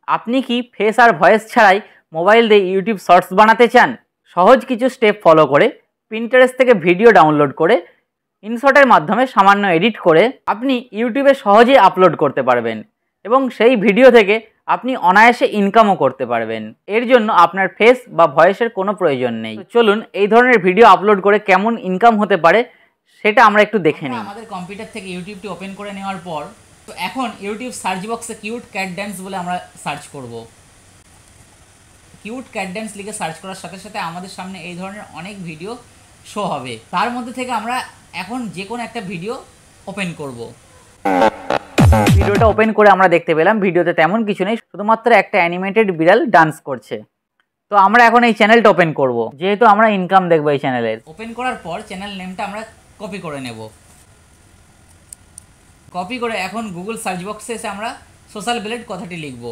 আপনি কি ফেস আর ভয়েস ছাড়াই মোবাইল দিয়ে ইউটিউব শর্টস বানাতে চান? সহজ কিছু স্টেপ ফলো করে পিন্টারেস্ট থেকে ভিডিও ডাউনলোড করে ইনশটের মাধ্যমে সামান্য এডিট করে আপনি ইউটিউবে সহজেই আপলোড করতে পারবেন এবং সেই ভিডিও থেকে আপনি অনায়াসে ইনকামও করতে পারবেন। এর জন্য আপনার ফেস বা ভয়েসের কোনো প্রয়োজন নেই। চলুন এই ধরনের ভিডিও আপলোড করে কেমন ইনকাম হতে পারে সেটা আমরা একটু দেখে নিই। আমাদের কম্পিউটার থেকে ইউটিউবটি ওপেন করে নেওয়ার পর তো এখন ইউটিউব সার্চ বক্সে কিউট ক্যাট ড্যান্স বলে আমরা সার্চ করব। কিউট ক্যাট ড্যান্স লিখে সার্চ করার সাথে সাথে আমাদের সামনে এই ধরনের অনেক ভিডিও শো হবে। তার মধ্যে থেকে আমরা এখন যে কোনো একটা ভিডিও ওপেন করব। ভিডিওটা ওপেন করে আমরা দেখতে পেলাম ভিডিওতে তেমন কিছু নেই, শুধুমাত্র একটা অ্যানিমেটেড বিড়াল ডান্স করছে। তো আমরা এখন এই চ্যানেলটা ওপেন করব, যেহেতু আমরা ইনকাম দেখবো এই চ্যানেলের। ওপেন করার পর চ্যানেল নেমটা আমরা কপি করে নেব। কপি করে এখন গুগল সার্চ বক্সে এসে আমরা সোশ্যাল ব্লেড কথাটি লিখব।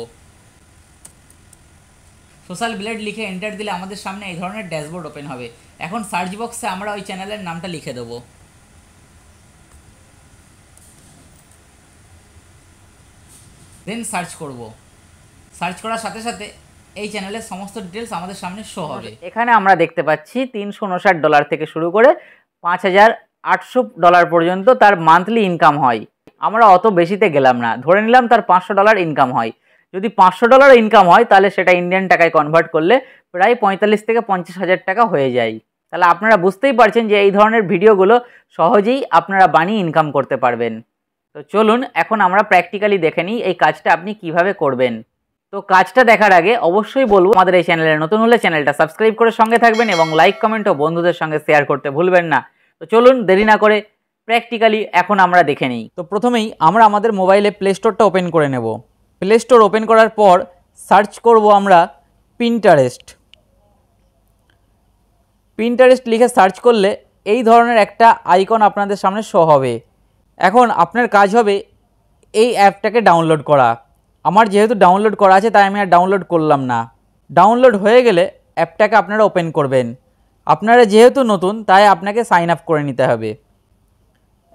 সোশ্যাল ব্লেড লিখে এন্টার দিলে আমাদের সামনে এই ধরনের ড্যাশবোর্ড ওপেন হবে। এখন সার্চ বক্সে আমরা ওই চ্যানেলের নামটা লিখে দেব। দেন সার্চ করব। সার্চ করার সাথে সাথে এই চ্যানেলের সমস্ত ডিটেলস আমাদের সামনে শো হবে। এখানে আমরা দেখতে পাচ্ছি $359 থেকে শুরু করে $5,800 পর্যন্ত তার মান্থলি ইনকাম হয়। আমরা অত বেশিতে গেলাম না, ধরে নিলাম তার $500 ইনকাম হয়। যদি $500 ইনকাম হয় তাহলে সেটা ইন্ডিয়ান টাকায় কনভার্ট করলে প্রায় 45 থেকে 50,000 টাকা হয়ে যায়। তাহলে আপনারা বুঝতেই পারছেন যে এই ধরনের ভিডিওগুলো সহজেই আপনারা বানিয়ে ইনকাম করতে পারবেন। তো চলুন এখন আমরা প্র্যাকটিক্যালি দেখে নিই এই কাজটা আপনি কিভাবে করবেন। তো কাজটা দেখার আগে অবশ্যই বলবো আমাদের এই চ্যানেলে নতুন হলে চ্যানেলটা সাবস্ক্রাইব করে সঙ্গে থাকবেন এবং লাইক কমেন্ট ও বন্ধুদের সঙ্গে শেয়ার করতে ভুলবেন না। তো চলুন দেরি না করে প্র্যাকটিক্যালি এখন আমরা দেখে নিই। তো প্রথমেই আমরা আমাদের মোবাইলে প্লে স্টোরটা ওপেন করে নেব। প্লে স্টোর ওপেন করার পর সার্চ করব আমরা পিন্টারেস্ট। পিন্টারেস্ট লিখে সার্চ করলে এই ধরনের একটা আইকন আপনাদের সামনে শো হবে। এখন আপনার কাজ হবে এই অ্যাপটাকে ডাউনলোড করা। আমার যেহেতু ডাউনলোড করা আছে তাই আমি আর ডাউনলোড করলাম না। ডাউনলোড হয়ে গেলে অ্যাপটাকে আপনারা ওপেন করবেন। আপনারা যেহেতু নতুন তাই আপনাকে সাইন আপ করে নিতে হবে।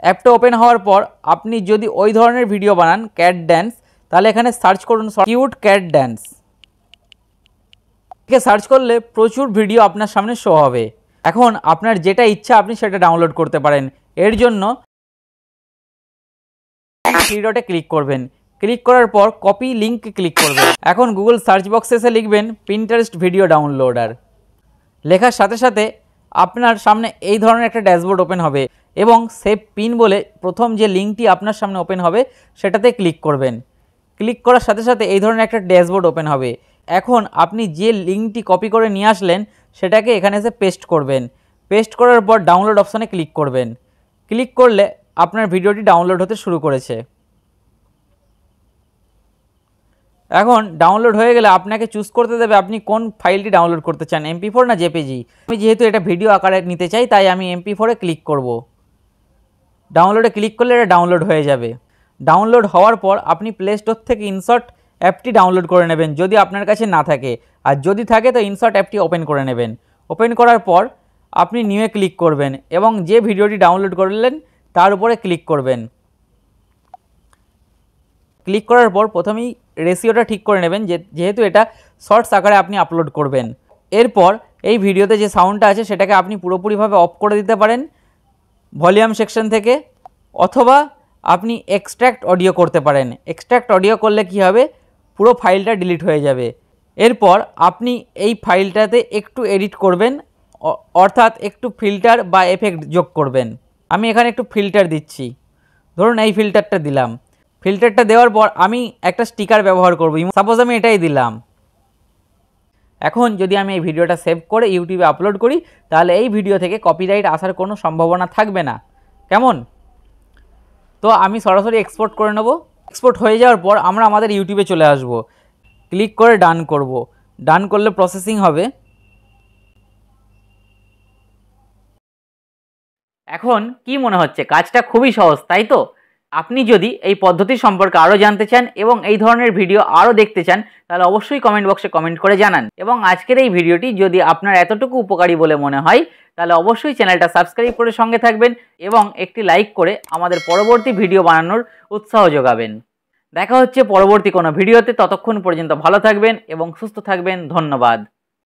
অ্যাপটা ওপেন হওয়ার পর আপনি যদি ওই ধরনের ভিডিও বানান ক্যাট ড্যান্স, তাহলে এখানে সার্চ করুন কিউট ক্যাট ড্যান্স। সার্চ করলে প্রচুর ভিডিও আপনার সামনে শো হবে। এখন আপনার যেটা ইচ্ছা আপনি সেটা ডাউনলোড করতে পারেন। এর জন্য থ্রি ডটে ক্লিক করবেন। ক্লিক করার পর কপি লিঙ্ক ক্লিক করবেন। এখন গুগল সার্চ বক্সে এসে লিখবেন পিন্টারেস্ট ভিডিও ডাউনলোডার। লেখার সাথে সাথে আপনার সামনে এই ধরনের একটা ড্যাশবোর্ড ওপেন হবে এবং সেভ পিন বলে প্রথম যে লিঙ্কটি আপনার সামনে ওপেন হবে সেটাতে ক্লিক করবেন। ক্লিক করার সাথে সাথে এই ধরনের একটা ড্যাশবোর্ড ওপেন হবে। এখন আপনি যে লিঙ্কটি কপি করে নিয়ে আসলেন সেটাকে এখানে এসে পেস্ট করবেন। পেস্ট করার পর ডাউনলোড অপশানে ক্লিক করবেন। ক্লিক করলে আপনার ভিডিওটি ডাউনলোড হতে শুরু করেছে। এখন ডাউনলোড হয়ে গেলে আপনাকে চুজ করতে দেবে আপনি কোন ফাইলটি ডাউনলোড করতে চান, MP4 না JPG। আমি যেহেতু এটা ভিডিও আকারে নিতে চাই তাই আমি MP4-এ ক্লিক করব। ডাউনলোডে ক্লিক করলে এটা ডাউনলোড হয়ে যাবে। ডাউনলোড হওয়ার পর আপনি প্লে স্টোর থেকে ইনশট অ্যাপটি ডাউনলোড করে নেবেন যদি আপনার কাছে না থাকে, আর যদি থাকে তো ইনশট অ্যাপটি ওপেন করে নেবেন। ওপেন করার পর আপনি নিউয়ে ক্লিক করবেন এবং যে ভিডিওটি ডাউনলোড করলেন তার উপরে ক্লিক করবেন। ক্লিক করার পর প্রথমেই রেশিওটা ঠিক করে নেবেন যেহেতু এটা শর্টস আকারে আপনি আপলোড করবেন। এরপর এই ভিডিওতে যে সাউন্ডটা আছে সেটাকে আপনি পুরোপুরিভাবে অফ করে দিতে পারেন ভলিউম সেকশন থেকে, অথবা আপনি এক্সট্র্যাক্ট অডিও করতে পারেন। এক্সট্র্যাক্ট অডিও করলে কি হবে, পুরো ফাইলটা ডিলিট হয়ে যাবে। এরপর আপনি এই ফাইলটাতে একটু এডিট করবেন, অর্থাৎ একটু ফিল্টার বা এফেক্ট যোগ করবেন। আমি এখানে একটু ফিল্টার দিচ্ছি, ধরুন এই ফিল্টারটা দিলাম। ফিল্টারটা দেওয়ার পর আমি একটা স্টিকার ব্যবহার করব, সাপোজ আমি এটাই দিলাম। এখন যদি আমি এই ভিডিওটা সেভ করে ইউটিউবে আপলোড করি তাহলে এই ভিডিও থেকে কপিরাইট আসার কোনো সম্ভাবনা থাকবে না। কেমন? তো আমি সরাসরি এক্সপোর্ট করে নেব। এক্সপোর্ট হয়ে যাওয়ার পর আমরা আমাদের ইউটিউবে চলে আসব। ক্লিক করে ডান করব। ডান করলে প্রসেসিং হবে। এখন কি মনে হচ্ছে কাজটা খুবই সহজ, তাই তো? আপনি যদি এই পদ্ধতি সম্পর্কে আরও জানতে চান এবং এই ধরনের ভিডিও আরও দেখতে চান তাহলে অবশ্যই কমেন্ট বক্সে কমেন্ট করে জানান। এবং আজকের এই ভিডিওটি যদি আপনার এতটুকু উপকারী বলে মনে হয় তাহলে অবশ্যই চ্যানেলটা সাবস্ক্রাইব করে সঙ্গে থাকবেন এবং একটি লাইক করে আমাদের পরবর্তী ভিডিও বানানোর উৎসাহ যোগাবেন। দেখা হচ্ছে পরবর্তী কোনো ভিডিওতে। ততক্ষণ পর্যন্ত ভালো থাকবেন এবং সুস্থ থাকবেন। ধন্যবাদ।